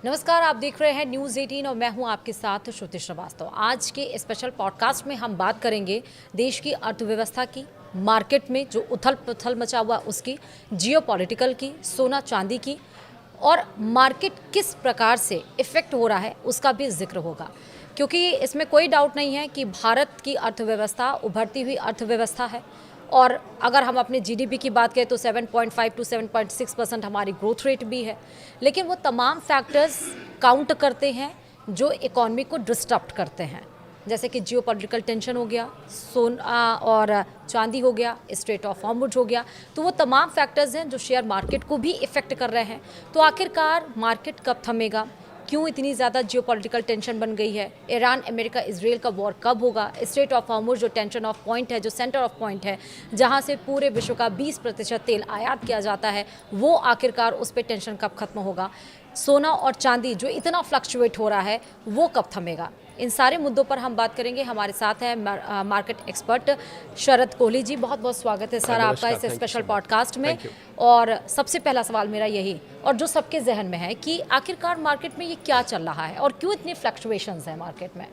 नमस्कार, आप देख रहे हैं न्यूज़ 18 और मैं हूं आपके साथ श्रुति श्रीवास्तव। आज के स्पेशल पॉडकास्ट में हम बात करेंगे देश की अर्थव्यवस्था की, मार्केट में जो उथल पुथल मचा हुआ उसकी, जियोपॉलिटिकल की, सोना चांदी की और मार्केट किस प्रकार से इफ़ेक्ट हो रहा है उसका भी जिक्र होगा। क्योंकि इसमें कोई डाउट नहीं है कि भारत की अर्थव्यवस्था उभरती हुई अर्थव्यवस्था है और अगर हम अपने जीडीपी की बात करें तो 7.5 टू 7.6% हमारी ग्रोथ रेट भी है। लेकिन वो तमाम फैक्टर्स काउंट करते हैं जो इकॉनमी को डिस्टर्ब करते हैं, जैसे कि जियोपॉलिटिकल टेंशन हो गया, सोना और चांदी हो गया, स्ट्रेट ऑफ हॉर्मुज हो गया। तो वो तमाम फैक्टर्स हैं जो शेयर मार्केट को भी इफ़ेक्ट कर रहे हैं। तो आखिरकार मार्केट कब थमेगा, क्यों इतनी ज़्यादा जियोपॉलिटिकल टेंशन बन गई है, ईरान अमेरिका इसराइल का वॉर कब होगा, स्ट्रेट ऑफ हॉर्मुज जो टेंशन ऑफ पॉइंट है, जो सेंटर ऑफ पॉइंट है, जहां से पूरे विश्व का 20% तेल आयात किया जाता है, वो आखिरकार उस पर टेंशन कब खत्म होगा, सोना और चांदी जो इतना फ्लक्चुएट हो रहा है वो कब थमेगा। इन सारे मुद्दों पर हम बात करेंगे। हमारे साथ है मार्केट एक्सपर्ट शरद कोहली जी। बहुत बहुत स्वागत है सर आपका इस स्पेशल पॉडकास्ट में। और सबसे पहला सवाल मेरा यही, और जो सबके जहन में है, कि आखिरकार मार्केट में ये क्या चल रहा है और क्यों इतनी फ्लक्चुएशंस हैं मार्केट में।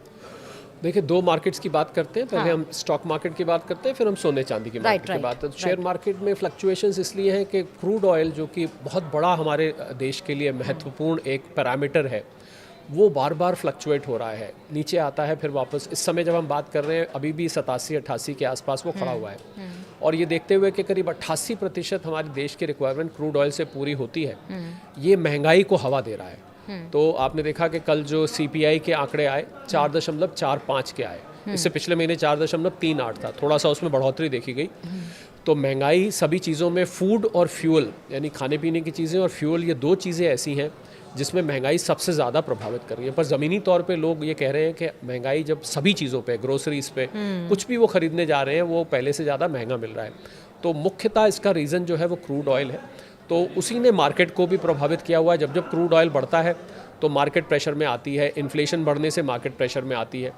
देखिए, दो मार्केट्स की बात करते हैं। पहले हम स्टॉक मार्केट की बात करते हैं, फिर हम सोने चांदी की मार्केट की बात करते हैं। शेयर मार्केट में फ्लक्चुएशंस इसलिए हैं कि क्रूड ऑयल, जो कि बहुत बड़ा हमारे देश के लिए महत्वपूर्ण एक पैरामीटर है, वो बार बार फ्लक्चुएट हो रहा है, नीचे आता है फिर वापस। इस समय जब हम बात कर रहे हैं अभी भी 87-88 के आसपास वो खड़ा हुआ है। और ये देखते हुए कि करीब 88% हमारे देश की रिक्वायरमेंट क्रूड ऑयल से पूरी होती है, ये महंगाई को हवा दे रहा है। तो आपने देखा कि कल जो CPI के आंकड़े आए 4.45 के आए, इससे पिछले महीने 4.38 था, थोड़ा सा उसमें बढ़ोतरी देखी गई। तो महंगाई सभी चीज़ों में, फूड और फ्यूल यानी खाने पीने की चीज़ें और फ्यूल, ये दो चीज़ें ऐसी हैं जिसमें महंगाई सबसे ज़्यादा प्रभावित कर रही है। पर ज़मीनी तौर पे लोग ये कह रहे हैं कि महंगाई जब सभी चीज़ों पे, ग्रोसरीज पे, कुछ भी वो ख़रीदने जा रहे हैं वो पहले से ज़्यादा महंगा मिल रहा है। तो मुख्यतः इसका रीज़न जो है वो क्रूड ऑयल है। तो उसी ने मार्केट को भी प्रभावित किया हुआ है। जब जब क्रूड ऑयल बढ़ता है तो मार्केट प्रेशर में आती है, इन्फ्लेशन बढ़ने से मार्केट प्रेशर में आती है।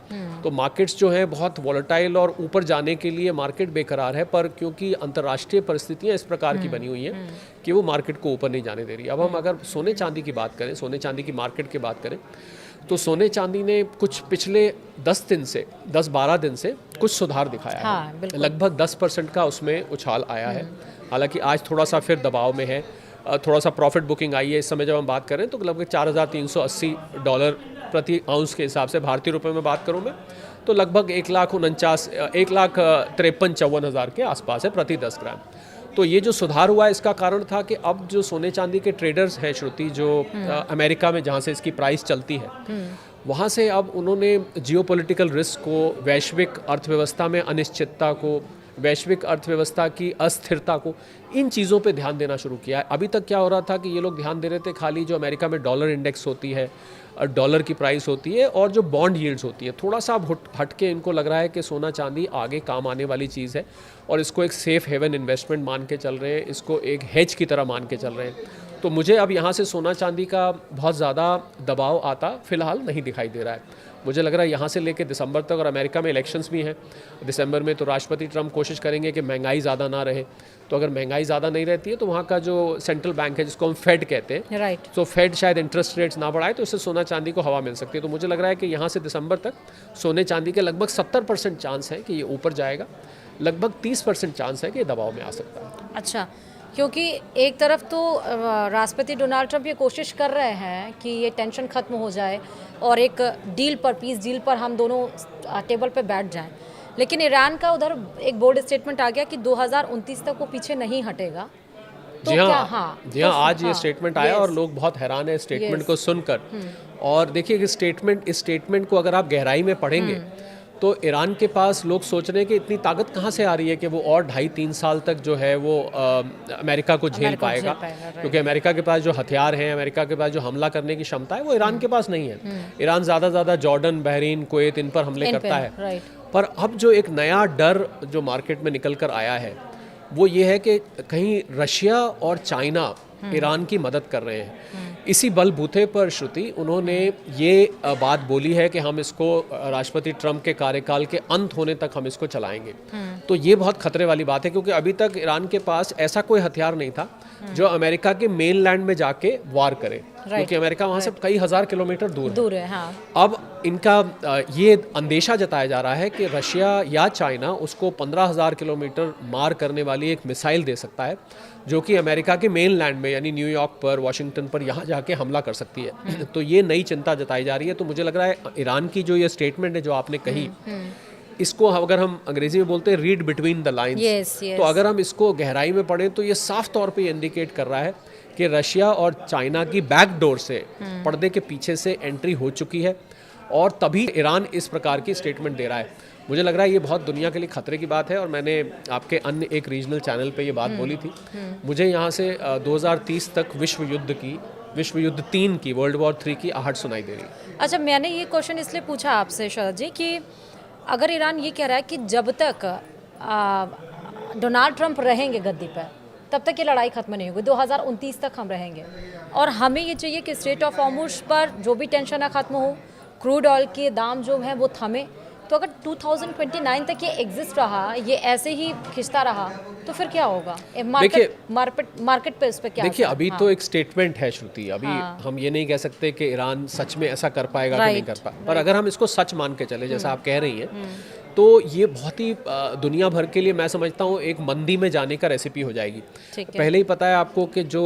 तो मार्केट्स जो हैं बहुत वॉलेटाइल, और ऊपर जाने के लिए मार्केट बेकरार है, पर क्योंकि अंतर्राष्ट्रीय परिस्थितियां इस प्रकार की बनी हुई हैं कि वो मार्केट को ऊपर नहीं जाने दे रही। अब हम अगर सोने चांदी की बात करें, सोने चांदी की मार्केट की बात करें, तो सोने चांदी ने कुछ पिछले 10-12 दिन से कुछ सुधार दिखाया है। लगभग 10% का उसमें उछाल आया है। हालांकि आज थोड़ा सा फिर दबाव में है, थोड़ा सा प्रॉफिट बुकिंग आई है। इस समय जब हम बात करें तो लगभग $4,380 प्रति आउंस के हिसाब से, भारतीय रुपए में बात करूं मैं, तो लगभग 1,53,54,000 के आसपास है प्रति 10 ग्राम। तो ये जो सुधार हुआ है, इसका कारण था कि अब जो सोने चांदी के ट्रेडर्स हैं श्रुति, जो अमेरिका में जहाँ से इसकी प्राइस चलती है, वहाँ से अब उन्होंने जियोपॉलिटिकल रिस्क को, वैश्विक अर्थव्यवस्था में अनिश्चितता को, वैश्विक अर्थव्यवस्था की अस्थिरता को, इन चीज़ों पे ध्यान देना शुरू किया है। अभी तक क्या हो रहा था कि ये लोग ध्यान दे रहे थे खाली जो अमेरिका में डॉलर इंडेक्स होती है, डॉलर की प्राइस होती है, और जो बॉन्ड यील्ड्स होती है। थोड़ा सा अब हट के इनको लग रहा है कि सोना चांदी आगे काम आने वाली चीज़ है, और इसको एक सेफ हेवन इन्वेस्टमेंट मान के चल रहे हैं, इसको एक हेज की तरह मान के चल रहे हैं। तो मुझे अब यहाँ से सोना चांदी का बहुत ज़्यादा दबाव आता फ़िलहाल नहीं दिखाई दे रहा है। मुझे लग रहा है यहाँ से लेकर दिसंबर तक, और अमेरिका में इलेक्शंस भी हैं दिसंबर में, तो राष्ट्रपति ट्रंप कोशिश करेंगे कि महंगाई ज़्यादा ना रहे। तो अगर महंगाई ज़्यादा नहीं रहती है तो वहाँ का जो सेंट्रल बैंक है, जिसको हम फेड कहते हैं, तो फेड शायद इंटरेस्ट रेट्स ना बढ़ाए, तो इससे सोना चांदी को हवा मिल सकती है। तो मुझे लग रहा है कि यहाँ से दिसंबर तक सोने चांदी के लगभग 70% चांस है कि ये ऊपर जाएगा, लगभग 30% चांस है कि ये दबाव में आ सकता है। अच्छा, क्योंकि एक तरफ तो राष्ट्रपति डोनाल्ड ट्रंप ये कोशिश कर रहे हैं कि ये टेंशन खत्म हो जाए और एक डील पर, पीस डील पर हम दोनों टेबल पे बैठ जाएं, लेकिन ईरान का उधर एक बोल्ड स्टेटमेंट आ गया कि 2029 तक वो पीछे नहीं हटेगा। तो जी हाँ, आज ये स्टेटमेंट आया और लोग बहुत हैरान है स्टेटमेंट को सुनकर। और देखिए, इस स्टेटमेंट को अगर आप गहराई में पढ़ेंगे तो ईरान के पास, लोग सोच रहे हैं कि इतनी ताकत कहाँ से आ रही है कि वो और 2.5-3 साल तक जो है वो अमेरिका को झेल पाएगा। क्योंकि अमेरिका के पास जो हथियार हैं, अमेरिका के पास जो हमला करने की क्षमता है, वो ईरान के पास नहीं है। ईरान ज़्यादा से ज़्यादा जॉर्डन, बहरीन, कुवैत, इन पर हमले करता है। पर अब जो एक नया डर जो मार्केट में निकल कर आया है, वो ये है कि कहीं रशिया और चाइना ईरान की मदद कर रहे हैं। इसी बलबूते पर श्रुति, उन्होंने ये बात बोली है कि हम इसको राष्ट्रपति ट्रंप के कार्यकाल के अंत होने तक हम इसको चलाएंगे। तो ये बहुत खतरे वाली बात है, क्योंकि अभी तक ईरान के पास ऐसा कोई हथियार नहीं था जो अमेरिका के मेनलैंड में जाके वार करे। क्योंकि अमेरिका वहाँ से कई हज़ार किलोमीटर दूर है। हाँ। अब इनका ये अंदेशा जताया जा रहा है कि रशिया या चाइना उसको 15,000 किलोमीटर मार करने वाली एक मिसाइल दे सकता है, जो कि अमेरिका के मेन लैंड में यानी न्यूयॉर्क पर, वाशिंगटन पर, यहाँ जाके हमला कर सकती है। तो ये नई चिंता जताई जा रही है। तो मुझे लग रहा है ईरान की जो ये स्टेटमेंट है जो आपने कही, इसको अगर हम अंग्रेजी में बोलते हैं रीड बिटवीन द लाइन्स, तो अगर हम इसको गहराई में पढ़ें तो ये साफ तौर पे इंडिकेट कर रहा है कि रशिया और चाइना की बैकडोर से, पर्दे के पीछे से एंट्री हो चुकी है और तभी ईरान इस प्रकार की स्टेटमेंट दे रहा है। मुझे लग रहा है ये बहुत दुनिया के लिए खतरे की बात है और मैंने आपके अन्य एक रीजनल चैनल पे ये बात बोली थी। मुझे यहाँ से 2030 तक विश्व युद्ध 3 की, वर्ल्ड वॉर 3 की आहट सुनाई दे रही है। अच्छा, मैंने ये क्वेश्चन इसलिए पूछा आपसे शरद जी कि अगर ईरान ये कह रहा है कि जब तक डोनाल्ड ट्रंप रहेंगे गद्दी पर तब तक ये लड़ाई खत्म नहीं होगी, 2029 तक हम रहेंगे, और हमें ये चाहिए कि स्ट्रेट ऑफ हॉर्मुज़ पर जो भी टेंशन है ख़त्म हो, क्रूड ऑयल के दाम जो हैं वो थमे। तो अगर 2029 तक ये एग्जिस्ट रहा, ये ऐसे ही खिंचता रहा, तो फिर क्या होगा? मार्केट पे इस पे क्या? देखिए, अभी तो एक स्टेटमेंट है श्रुति, अभी हम ये नहीं कह सकते कि ईरान सच में ऐसा कर पाएगा कि नहीं कर पाएगा, पर अगर हम इसको सच मान के चले जैसा आप कह रही हैं, तो ये बहुत ही दुनिया भर के लिए मैं समझता हूँ एक मंदी में जाने का रेसिपी हो जाएगी। पहले ही पता है आपको कि जो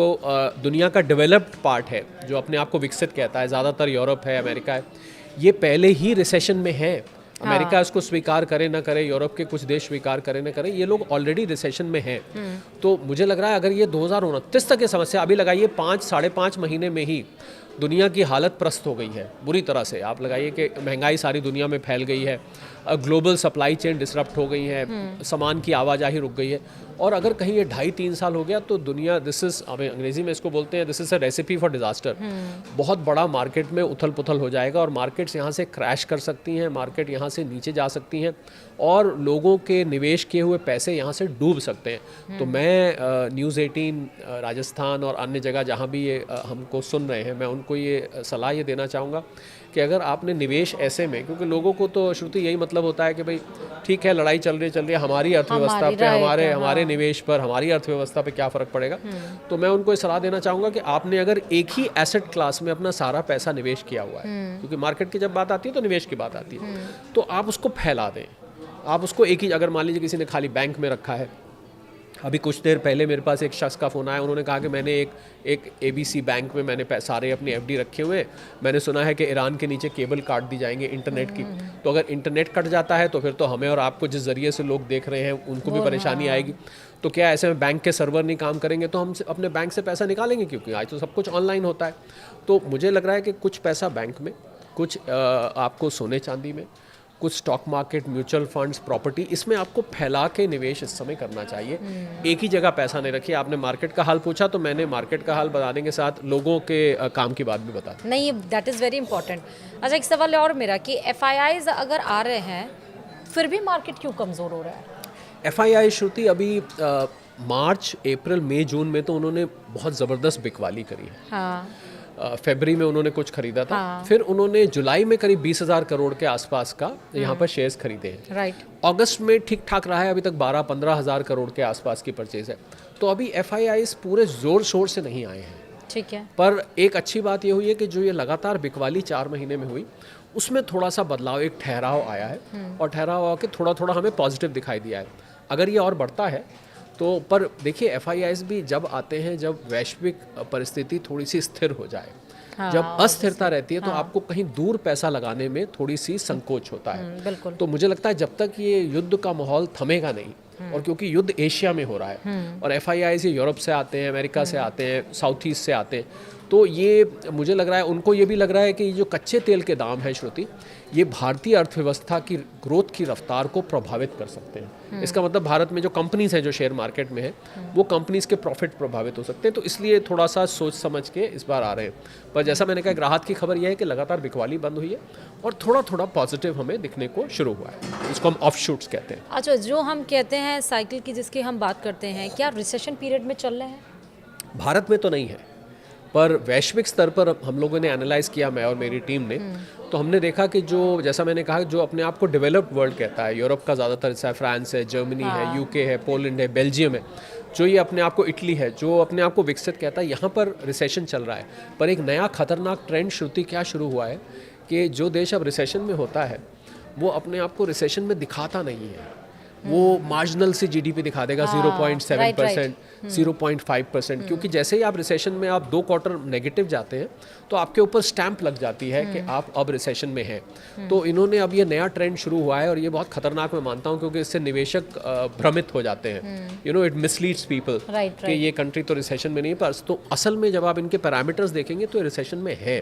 दुनिया का डेवलप्ड पार्ट है, जो अपने आप को विकसित कहता है, ज़्यादातर यूरोप है, अमेरिका है, ये पहले ही रिसेशन में है। अमेरिका इसको स्वीकार करे ना करे, यूरोप के कुछ देश स्वीकार करे ना करे, ये लोग ऑलरेडी रिसेशन में हैं। तो मुझे लग रहा है अगर ये 2029 तक की समस्या, अभी लगाइए 5-5.5 महीने में ही दुनिया की हालत प्रस्त हो गई है बुरी तरह से। आप लगाइए कि महंगाई सारी दुनिया में फैल गई है, ग्लोबल सप्लाई चेन डिसरप्ट हो गई है, सामान की आवाजाही रुक गई है, और अगर कहीं ये 2.5-3 साल हो गया तो दुनिया, दिस इज़, हमें अंग्रेजी में इसको बोलते हैं, this is a recipe for disaster. बहुत बड़ा मार्केट में उथल पुथल हो जाएगा और मार्केट्स यहाँ से क्रैश कर सकती हैं, मार्केट यहाँ से नीचे जा सकती हैं और लोगों के निवेश किए हुए पैसे यहाँ से डूब सकते हैं। तो मैं न्यूज़ 18 राजस्थान और अन्य जगह जहाँ भी ये हमको सुन रहे हैं, मैं उनको ये सलाह ये देना चाहूँगा कि अगर आपने निवेश ऐसे में, क्योंकि लोगों को तो श्रुति यही मतलब होता है कि भाई ठीक है, लड़ाई चल रही है, हमारी अर्थव्यवस्था पे, हमारे निवेश पर, हमारी अर्थव्यवस्था पे क्या फ़र्क पड़ेगा। तो मैं उनको ये सलाह देना चाहूँगा कि आपने अगर एक ही एसेट क्लास में अपना सारा पैसा निवेश किया हुआ है, क्योंकि मार्केट की जब बात आती है तो निवेश की बात आती है, तो आप उसको फैला दें। आप उसको एक ही, अगर मान लीजिए किसी ने खाली बैंक में रखा है, अभी कुछ देर पहले मेरे पास एक शख्स का फ़ोन आया, उन्होंने कहा कि मैंने एक ABC बैंक में मैंने सारे अपने FD रखे हुए, मैंने सुना है कि ईरान के नीचे केबल काट दी जाएंगे इंटरनेट की, तो अगर इंटरनेट कट जाता है तो फिर तो हमें और आपको जिस ज़रिए से लोग देख रहे हैं उनको भी परेशानी आएगी। तो क्या ऐसे में बैंक के सर्वर नहीं काम करेंगे तो हम अपने बैंक से पैसा निकालेंगे, क्योंकि आज तो सब कुछ ऑनलाइन होता है। तो मुझे लग रहा है कि कुछ पैसा बैंक में, कुछ आपको सोने चांदी में, कुछ stock market, mutual funds, property, इसमें आपको फैला के निवेश इस समय करना चाहिए। एक ही जगह पैसा नहीं रखिए। आपने मार्केट का हाल पूछा तो मैंने मार्केट का हाल बताने के साथ लोगों के काम की बात भी बता दी। नहीं, दैट इज़ वेरी इंपॉर्टेंट। अच्छा, एक सवाल और मेरा कि FIIs अगर आ रहे हैं फिर भी मार्केट क्यों कमज़ोर हो रहा है? FII श्रुति अभी मार्च, अप्रैल, मई, जून में तो उन्होंने बहुत ज़बरदस्त बिकवाली करी है। हाँ। फरवरी में उन्होंने कुछ खरीदा था, फिर उन्होंने जुलाई में करीब 20,000 करोड़ के आसपास का यहाँ पर शेयर्स खरीदे हैं। राइट। अगस्त में ठीक ठाक रहा है, अभी तक 12-15 हज़ार करोड़ के आसपास की परचेज है। तो अभी FIIs पूरे जोर शोर से नहीं आए हैं। ठीक है। पर एक अच्छी बात ये हुई है कि जो ये लगातार बिकवाली 4 महीने में हुई, उसमें थोड़ा सा बदलाव, एक ठहराव आया है, और ठहराव आके थोड़ा थोड़ा हमें पॉजिटिव दिखाई दिया है। अगर ये और बढ़ता है तो, पर देखिए FIIs भी जब आते हैं जब वैश्विक परिस्थिति थोड़ी सी स्थिर हो जाए। जब अस्थिरता रहती है तो आपको कहीं दूर पैसा लगाने में थोड़ी सी संकोच होता है। बिल्कुल। तो मुझे लगता है जब तक ये युद्ध का माहौल थमेगा नहीं, और क्योंकि युद्ध एशिया में हो रहा है और FIIs ये यूरोप से आते हैं, अमेरिका से आते हैं, साउथ ईस्ट से आते हैं, तो ये मुझे लग रहा है उनको ये भी लग रहा है कि ये जो कच्चे तेल के दाम है श्रुति, ये भारतीय अर्थव्यवस्था की ग्रोथ की रफ्तार को प्रभावित कर सकते हैं। इसका मतलब भारत में जो कंपनीज हैं जो शेयर मार्केट में है, वो कंपनीज के प्रॉफिट प्रभावित हो सकते हैं। तो इसलिए थोड़ा सा सोच समझ के इस बार आ रहे हैं। पर जैसा मैंने कहा, एक राहत की खबर यह है कि लगातार बिकवाली बंद हुई है और थोड़ा थोड़ा पॉजिटिव हमें दिखने को शुरू हुआ है। इसको हम ऑफशूट्स कहते हैं। अच्छा, जो हम कहते हैं साइकिल की जिसकी हम बात करते हैं, क्या रिसेशन पीरियड में चल रहे हैं? भारत में तो नहीं है, पर वैश्विक स्तर पर हम लोगों ने एनालाइज किया, मैं और मेरी टीम ने, तो हमने देखा कि जो, जैसा मैंने कहा, जो अपने आप को डेवलप्ड वर्ल्ड कहता है, यूरोप का ज़्यादातर हिस्सा है, फ्रांस है, जर्मनी है, UK है, पोलैंड है, बेल्जियम है, जो ये अपने आप को इटली है, जो अपने आप को विकसित कहता है, यहाँ पर रिसेशन चल रहा है। पर एक नया खतरनाक ट्रेंड श्रुति क्या शुरू हुआ है कि जो देश अब रिसेशन में होता है वो अपने आप को रिसेशन में दिखाता नहीं है। वो मार्जिनल से जीडीपी दिखा देगा 0.7%, 0.5%, क्योंकि जैसे ही आप रिसेशन में आप 2 क्वार्टर नेगेटिव जाते हैं तो आपके ऊपर स्टैंप लग जाती है कि आप अब रिसेशन में हैं। तो इन्होंने अब ये नया ट्रेंड शुरू हुआ है और ये बहुत खतरनाक मैं मानता हूँ, क्योंकि इससे निवेशक भ्रमित हो जाते हैं। यू नो, इट मिसलीड्स पीपल कि ये कंट्री तो रिसेशन में नहीं, पर तो असल में जब आप इनके पैरामीटर्स देखेंगे तो रिसेशन में है।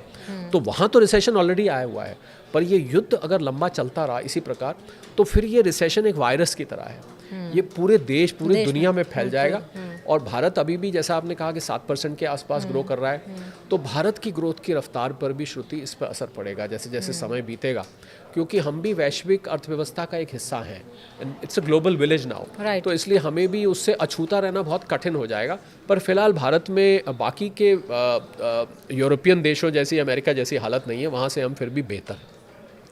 तो वहाँ तो रिसेशन ऑलरेडी आया हुआ है, पर ये युद्ध अगर लंबा चलता रहा इसी प्रकार तो फिर ये रिसेशन एक वायरस की तरह है। ये पूरे देश, पूरी दुनिया में फैल जाएगा। और भारत अभी भी, जैसा आपने कहा कि 7% के आसपास ग्रो कर रहा है, तो भारत की ग्रोथ की रफ्तार पर भी श्रुति इस पर असर पड़ेगा जैसे जैसे समय बीतेगा, क्योंकि हम भी वैश्विक अर्थव्यवस्था का एक हिस्सा हैं। It's a global village now, तो इसलिए हमें भी उससे अछूता रहना बहुत कठिन हो जाएगा। पर फिलहाल भारत में बाकी के यूरोपियन देशों जैसी, अमेरिका जैसी हालत नहीं है, वहाँ से हम फिर भी बेहतर हैं।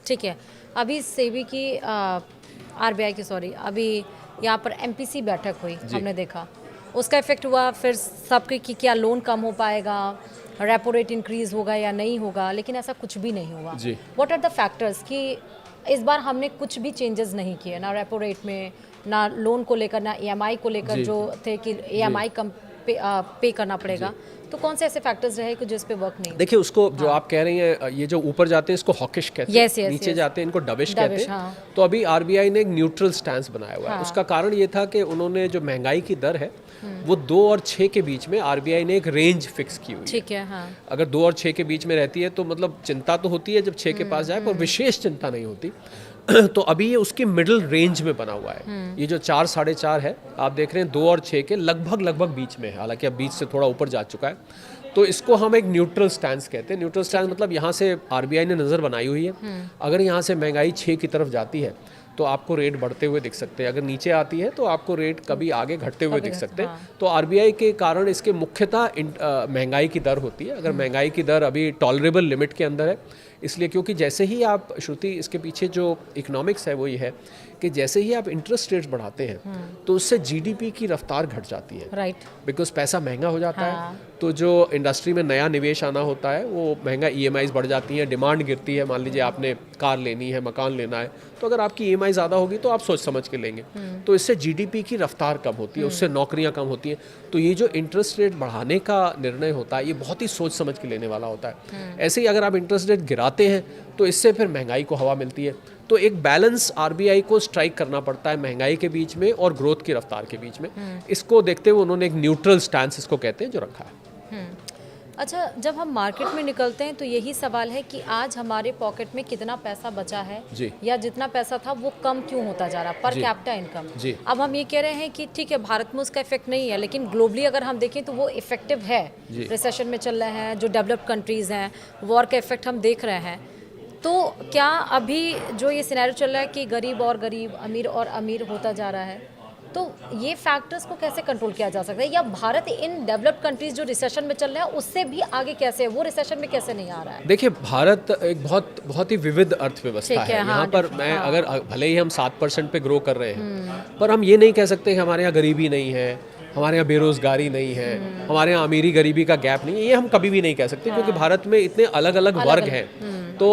ठीक है, अभी सेबी की आरबीआई की अभी यहाँ पर एमपीसी बैठक हुई, हमने देखा उसका इफेक्ट हुआ। फिर सबके कि क्या लोन कम हो पाएगा, रेपो रेट इंक्रीज होगा या नहीं होगा, लेकिन ऐसा कुछ भी नहीं हुआ। व्हाट आर द फैक्टर्स कि इस बार हमने कुछ भी चेंजेस नहीं किए, ना रेपो रेट में, ना लोन को लेकर, ना ईएमआई को लेकर जो थे कि ईएमआई कम पे करना पड़ेगा। तो कौन से ऐसे फैक्टर्स रहे कि जिस पे वर्क नहीं? देखिए, उसको जो आप कह रही हैं, ये जो ऊपर जाते हैं इसको हॉकिश कहते हैं, नीचे जाते हैं इनको डविश कहते हैं। तो अभी आरबीआई ने एक न्यूट्रल स्टैंस बनाया हुआ है। उसका कारण ये था कि उन्होंने जो महंगाई की दर है वो 2 और 6 के बीच में आरबीआई ने एक रेंज फिक्स की हुई है। ठीक है, हाँ। अगर 2 और 6 के बीच में रहती है तो मतलब चिंता तो होती है जब 6 के पास जाए, पर विशेष चिंता नहीं होती। तो अभी ये उसकी मिडिल रेंज में बना हुआ है। ये जो 4, 4.5 है, आप देख रहे हैं 2 और 6 के लगभग बीच में है, हालांकि अब बीच से थोड़ा ऊपर जा चुका है। तो इसको हम एक न्यूट्रल स्टैंस कहते हैं। न्यूट्रल स्टैंस मतलब यहाँ से आरबीआई ने नज़र बनाई हुई है, अगर यहाँ से महंगाई 6 की तरफ जाती है तो आपको रेट बढ़ते हुए दिख सकते हैं, अगर नीचे आती है तो आपको रेट कभी आगे घटते हुए दिख सकते हैं। तो आरबीआई के कारण इसके मुख्यतः महंगाई की दर होती है। अगर महंगाई की दर अभी टॉलरेबल लिमिट के अंदर है, इसलिए क्योंकि जैसे ही आप, श्रुति इसके पीछे जो इकोनॉमिक्स है वो ये है कि जैसे ही आप इंटरेस्ट रेट्स बढ़ाते हैं तो उससे जीडीपी की रफ्तार घट जाती है। राइट, बिकॉज पैसा महंगा हो जाता है, तो जो इंडस्ट्री में नया निवेश आना होता है वो महंगा, ईएमआईज बढ़ जाती हैं, डिमांड गिरती है। मान लीजिए आपने कार लेनी है, मकान लेना है, तो अगर आपकी ईएमआई ज़्यादा होगी तो आप सोच समझ के लेंगे, तो इससे जीडीपी की रफ्तार कम होती है, उससे नौकरियां कम होती हैं। तो ये जो इंटरेस्ट रेट बढ़ाने का निर्णय होता है ये बहुत ही सोच समझ के लेने वाला होता है। ऐसे ही अगर आप इंटरेस्ट रेट गिराते हैं तो इससे फिर महंगाई को हवा मिलती है। तो एक बैलेंस आरबीआई को स्ट्राइक करना पड़ता है महंगाई के बीच में और ग्रोथ की रफ्तार के बीच में। इसको देखते हुए उन्होंने एक न्यूट्रल स्टैंस, इसको कहते हैं, जो रखा है। अच्छा, जब हम मार्केट में निकलते हैं तो यही सवाल है कि आज हमारे पॉकेट में कितना पैसा बचा है, या जितना पैसा था वो कम क्यों होता जा रहा, पर कैपिटा इनकम। अब हम ये कह रहे हैं कि ठीक है, भारत में उसका इफेक्ट नहीं है, लेकिन ग्लोबली अगर हम देखें तो वो इफेक्टिव है। रिसेशन में चल रहे हैं जो डेवलप्ड कंट्रीज हैं, वॉर का इफेक्ट हम देख रहे हैं। तो क्या अभी जो ये सिनेरियो चल रहा है कि गरीब और गरीब, अमीर और अमीर होता जा रहा है, तो ये फैक्टर्स को कैसे कंट्रोल किया जा सकता है, या भारत इन डेवलप्ड कंट्रीज जो रिसेशन में चल रहे हैं उससे भी आगे कैसे, वो रिसेशन में कैसे नहीं आ रहा है? देखिए, भारत एक बहुत ही विविध अर्थव्यवस्था है। यहाँ पर मैं अगर भले ही हम 7% पे ग्रो कर रहे हैं, पर हम ये नहीं कह सकते कि हमारे यहाँ गरीबी नहीं है, हमारे यहाँ बेरोजगारी नहीं है, हमारे यहाँ अमीरी गरीबी का गैप नहीं है। ये हम कभी भी नहीं कह सकते, क्योंकि भारत में इतने अलग अलग वर्ग हैं। तो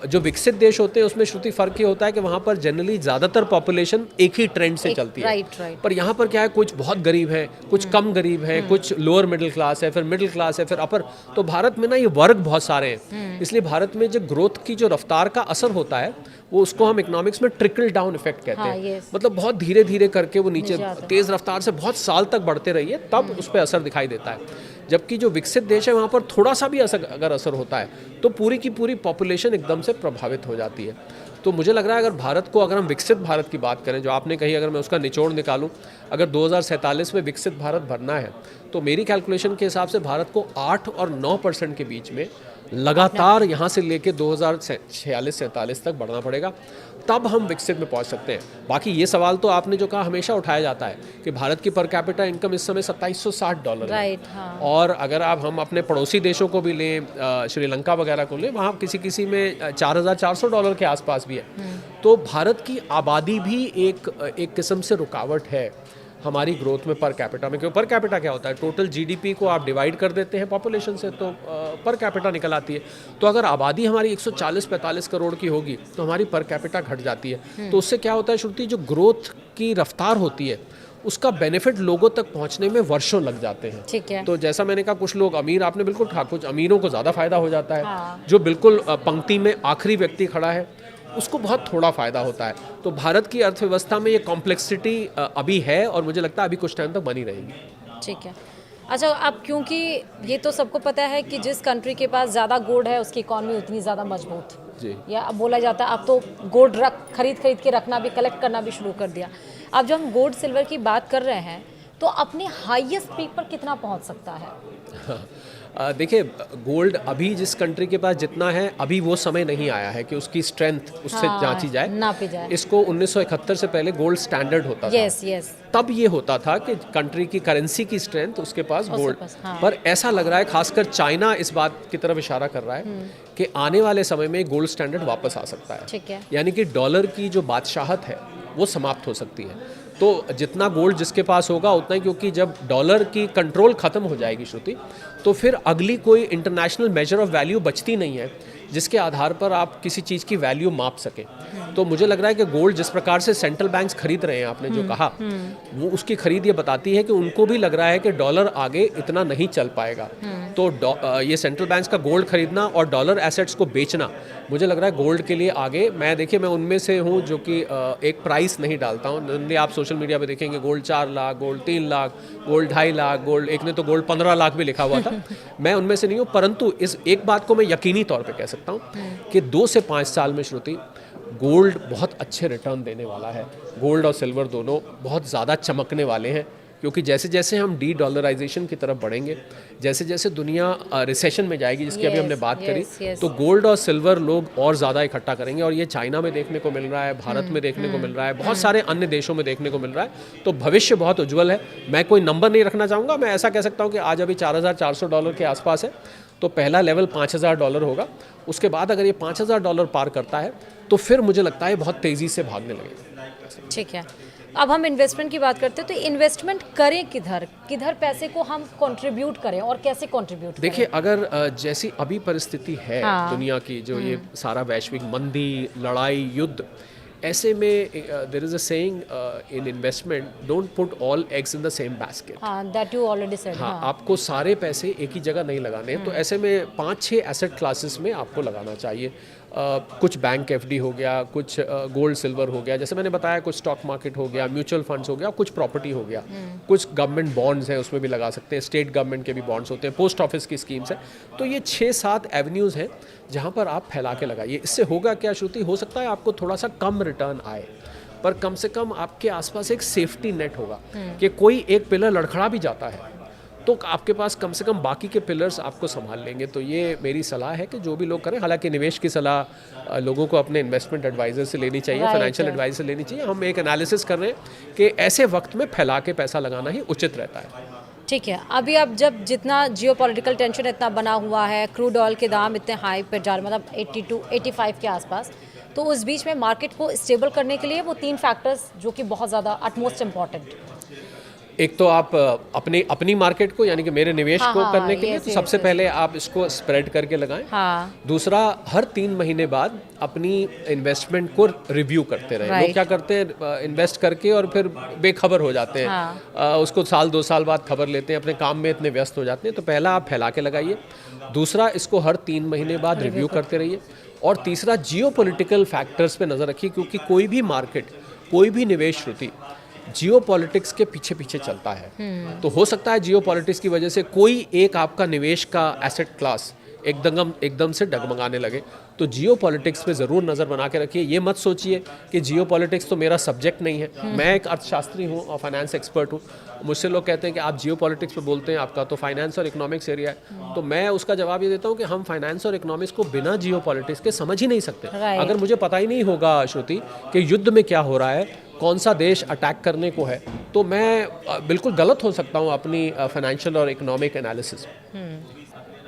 जो विकसित देश होते हैं उसमें श्रुति फर्क ये होता है कि वहाँ पर जनरली ज़्यादातर पॉपुलेशन एक ही ट्रेंड से चलती है। पर यहाँ पर क्या है, कुछ बहुत गरीब है, कुछ कम गरीब है, कुछ लोअर मिडिल क्लास है, फिर मिडिल क्लास है, फिर अपर। तो भारत में ना ये वर्ग बहुत सारे हैं, इसलिए भारत में जो ग्रोथ की जो रफ्तार का असर होता है वो, उसको हम इकोनॉमिक्स में ट्रिकल डाउन इफेक्ट कहते हैं। मतलब बहुत धीरे धीरे करके वो नीचे तेज रफ्तार से बहुत साल तक बढ़ते रहिए, तब उस पर असर दिखाई देता है। जबकि जो विकसित देश है वहाँ पर थोड़ा सा भी अगर असर होता है तो पूरी की पूरी पॉपुलेशन एकदम से प्रभावित हो जाती है। तो मुझे लग रहा है अगर भारत को, अगर हम विकसित भारत की बात करें, जो आपने कही, अगर मैं उसका निचोड़ निकालूं, अगर 2047 में विकसित भारत भरना है तो मेरी कैलकुलेशन के हिसाब से भारत को 8 और 9% के बीच में लगातार यहाँ से लेके 2046-47 तक बढ़ना पड़ेगा, तब हम विकसित में पहुँच सकते हैं। बाकी ये सवाल तो आपने जो कहा हमेशा उठाया जाता है कि भारत की पर कैपिटा इनकम इस समय $2760 है। और अगर हम अपने पड़ोसी देशों को भी लें, श्रीलंका वगैरह को लें, वहाँ किसी में $4400 के आसपास भी है। तो भारत की आबादी भी एक किस्म से रुकावट है हमारी ग्रोथ में पर कैपिटा में, क्योंकि पर कैपिटा क्या होता है, टोटल जीडीपी को आप डिवाइड कर देते हैं पॉपुलेशन से तो पर कैपिटा निकल आती है। तो अगर आबादी हमारी 140-45 करोड़ की होगी तो हमारी पर कैपिटा घट जाती है। तो उससे क्या होता है श्रुति, जो ग्रोथ की रफ्तार होती है उसका बेनिफिट लोगों तक पहुंचने में वर्षों लग जाते हैं। ठीक है। तो जैसा मैंने कहा, कुछ लोग अमीर, आपने बिल्कुल कहा, कुछ अमीरों को ज़्यादा फायदा हो जाता है। जो बिल्कुल पंक्ति में आखिरी व्यक्ति खड़ा है उसको बहुत थोड़ा फ़ायदा होता है। तो भारत की अर्थव्यवस्था में ये कॉम्प्लेक्सिटी अभी है और मुझे लगता है अभी कुछ टाइम तक बनी रहेगी। ठीक है। अच्छा, अब क्योंकि ये तो सबको पता है कि जिस कंट्री के पास ज़्यादा गोल्ड है उसकी इकॉनमी उतनी ज़्यादा मजबूत, जी, या अब बोला जाता है अब तो गोल्ड खरीद के रखना भी, कलेक्ट करना भी शुरू कर दिया। अब जब हम गोल्ड सिल्वर की बात कर रहे हैं तो अपने हाईएस्ट पीक पर कितना पहुंच सकता है? देखिए, गोल्ड अभी जिस कंट्री के पास जितना है, अभी वो समय नहीं आया है कि उसकी स्ट्रेंथ उससे जांची जाए, नापी जाए। इसको 1971 से पहले गोल्ड स्टैंडर्ड होता था। यस। तब ये होता था कि कंट्री की करेंसी की स्ट्रेंथ उसके पास गोल्ड। पर ऐसा लग रहा है, खासकर चाइना इस बात की तरफ इशारा कर रहा है कि आने वाले समय में गोल्ड स्टैंडर्ड वापस आ सकता है। ठीक है। यानी कि डॉलर की जो बादशाहत है वो समाप्त हो सकती है। तो जितना गोल्ड जिसके पास होगा उतना ही, क्योंकि जब डॉलर की कंट्रोल खत्म हो जाएगी श्रुति, तो फिर अगली कोई इंटरनेशनल मेजर ऑफ वैल्यू बचती नहीं है जिसके आधार पर आप किसी चीज़ की वैल्यू माप सकें। तो मुझे लग रहा है कि गोल्ड जिस प्रकार से सेंट्रल बैंक्स खरीद रहे हैं, आपने जो कहा, वो उसकी खरीद ये बताती है कि उनको भी लग रहा है कि डॉलर आगे इतना नहीं चल पाएगा। तो ये सेंट्रल बैंक्स का गोल्ड खरीदना और डॉलर एसेट्स को बेचना, मुझे लग रहा है गोल्ड के लिए आगे, मैं उनमें से हूँ जो कि एक प्राइस नहीं डालता हूँ। आप सोशल मीडिया पे देखेंगे gold 4 lakh, gold 3 lakh, gold 2.5 lakh, gold, एक ने तो गोल्ड 15 लाख भी लिखा हुआ था। मैं उनमें से नहीं हूँ, परंतु इस एक बात को मैं यकीनी तौर पे कह सकता हूँ कि 2 से 5 साल में श्रुति गोल्ड बहुत अच्छे रिटर्न देने वाला है। गोल्ड और सिल्वर दोनों बहुत ज़्यादा चमकने वाले हैं, क्योंकि जैसे जैसे हम डी डॉलराइजेशन की तरफ बढ़ेंगे, जैसे जैसे दुनिया रिसेशन में जाएगी, जिसकी अभी हमने बात करी, तो गोल्ड और सिल्वर लोग और ज़्यादा इकट्ठा करेंगे। और ये चाइना में देखने को मिल रहा है, भारत में देखने को मिल रहा है, बहुत सारे अन्य देशों में देखने को मिल रहा है। तो भविष्य बहुत उज्जवल है। मैं कोई नंबर नहीं रखना चाहूँगा, मैं ऐसा कह सकता हूँ कि आज अभी $4,400 के आसपास है, तो पहला लेवल $5,000 होगा। उसके बाद अगर ये $5,000 पार करता है तो फिर मुझे लगता है बहुत तेज़ी से भागने लगेगा। ठीक है। अब हम इन्वेस्टमेंट की बात करते हैं, तो इन्वेस्टमेंट करें किधर पैसे को हम कंट्रीब्यूट करें और कैसे कंट्रीब्यूट करें? देखिए, अगर जैसी अभी परिस्थिति है दुनिया की, जो ये सारा वैश्विक मंदी, लड़ाई, युद्ध, ऐसे में there is a saying in investment, don't put all eggs in the same basket. That you already said. आपको सारे पैसे एक ही जगह नहीं लगाने हैं। तो ऐसे में 5-6 एसेट क्लासेस में आपको लगाना चाहिए। कुछ बैंक एफडी हो गया, कुछ गोल्ड सिल्वर हो गया, जैसे मैंने बताया, कुछ स्टॉक मार्केट हो गया, म्यूचुअल फंड्स हो गया, कुछ प्रॉपर्टी हो गया, कुछ गवर्नमेंट बॉन्ड्स हैं उसमें भी लगा सकते हैं, स्टेट गवर्नमेंट के भी बॉन्ड्स होते हैं, पोस्ट ऑफिस की स्कीम्स हैं। तो ये 6-7 एवेन्यूज़ हैं जहाँ पर आप फैला के लगाइए। इससे होगा क्या श्रुति, हो सकता है आपको थोड़ा सा कम रिटर्न आए, पर कम से कम आपके आसपास एक सेफ्टी नेट होगा कि कोई एक पिलर लड़खड़ा भी जाता है तो आपके पास कम से कम बाकी के पिलर्स आपको संभाल लेंगे। तो ये मेरी सलाह है कि जो भी लोग करें, हालांकि निवेश की सलाह लोगों को अपने इन्वेस्टमेंट एडवाइज़र से लेनी चाहिए, फाइनेंशियल एडवाइजर से लेनी चाहिए। हम एक एनालिसिस कर रहे हैं कि ऐसे वक्त में फैला के पैसा लगाना ही उचित रहता है। ठीक है। अभी अब जब जितना जियोपॉलिटिकल टेंशन इतना बना हुआ है, क्रूड ऑयल के दाम इतने हाई पर जा रहे, मतलब 82-85 के आसपास, तो उस बीच में मार्केट को स्टेबल करने के लिए वो 3 फैक्टर्स जो कि बहुत ज़्यादा अटमोस्ट इम्पॉर्टेंट, एक तो आप अपनी मार्केट को, यानी कि मेरे निवेश को करने के लिए, तो सबसे पहले आप इसको स्प्रेड करके लगाएं। दूसरा, हर 3 महीने बाद अपनी इन्वेस्टमेंट को रिव्यू करते रहें। लोग क्या करते हैं, इन्वेस्ट करके और फिर बेखबर हो जाते हैं, उसको 1-2 साल बाद खबर लेते हैं, अपने काम में इतने व्यस्त हो जाते हैं। तो पहला, आप फैला के लगाइए। दूसरा, इसको हर 3 महीने बाद रिव्यू करते रहिए। और तीसरा, जियोपॉलिटिकल फैक्टर्स पे नज़र रखिए, क्योंकि कोई भी मार्केट, कोई भी निवेश श्रुति जियोपॉलिटिक्स के पीछे पीछे चलता है। तो हो सकता है जियोपॉलिटिक्स की वजह से कोई एक आपका निवेश का एसेट क्लास एकदम से डगमगाने लगे। तो जियोपॉलिटिक्स पे ज़रूर नज़र बना के रखिए। ये मत सोचिए कि जियोपॉलिटिक्स तो मेरा सब्जेक्ट नहीं है। मैं एक अर्थशास्त्री हूँ और फाइनेंस एक्सपर्ट हूँ। मुझसे लोग कहते हैं कि आप जियोपॉलिटिक्स पे बोलते हैं, आपका तो फाइनेंस और इकोनॉमिक्स एरिया है। तो मैं उसका जवाब ये देता हूँ कि हम फाइनेंस और इकोनॉमिक्स को बिना जियोपॉलिटिक्स के समझ ही नहीं सकते। अगर मुझे पता ही नहीं होगा श्रुति कि युद्ध में क्या हो रहा है, कौन सा देश अटैक करने को है, तो मैं बिल्कुल गलत हो सकता हूँ अपनी फाइनेंशियल और इकोनॉमिक एनालिसिस।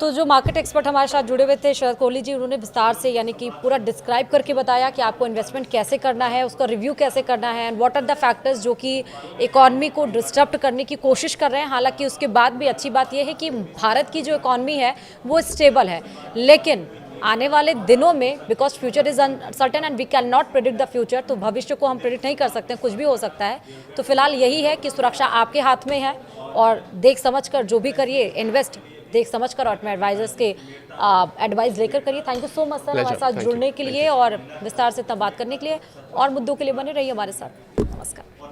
तो जो मार्केट एक्सपर्ट हमारे साथ जुड़े हुए थे शरद कोहली जी, उन्होंने विस्तार से यानी कि पूरा डिस्क्राइब करके बताया कि आपको इन्वेस्टमेंट कैसे करना है, उसका रिव्यू कैसे करना है and what are the factors जो कि इकॉनमी को डिस्टर्ब करने की कोशिश कर रहे हैं। हालांकि उसके बाद भी अच्छी बात यह है कि भारत की जो इकॉनमी है वो स्टेबल है, लेकिन आने वाले दिनों में because future is uncertain and we can not predict the future, तो भविष्य को हम प्रेडिक्ट नहीं कर सकते, कुछ भी हो सकता है। तो फिलहाल यही है कि सुरक्षा आपके हाथ में है और देख समझ कर जो भी करिए, इन्वेस्ट देख समझ कर और अपने एडवाइजर्स के एडवाइस लेकर करिए। Thank you so much sir हमारे साथ जुड़ने के लिए और विस्तार से इतना बात करने के लिए, और मुद्दों के लिए बने रहिए हमारे साथ। नमस्कार।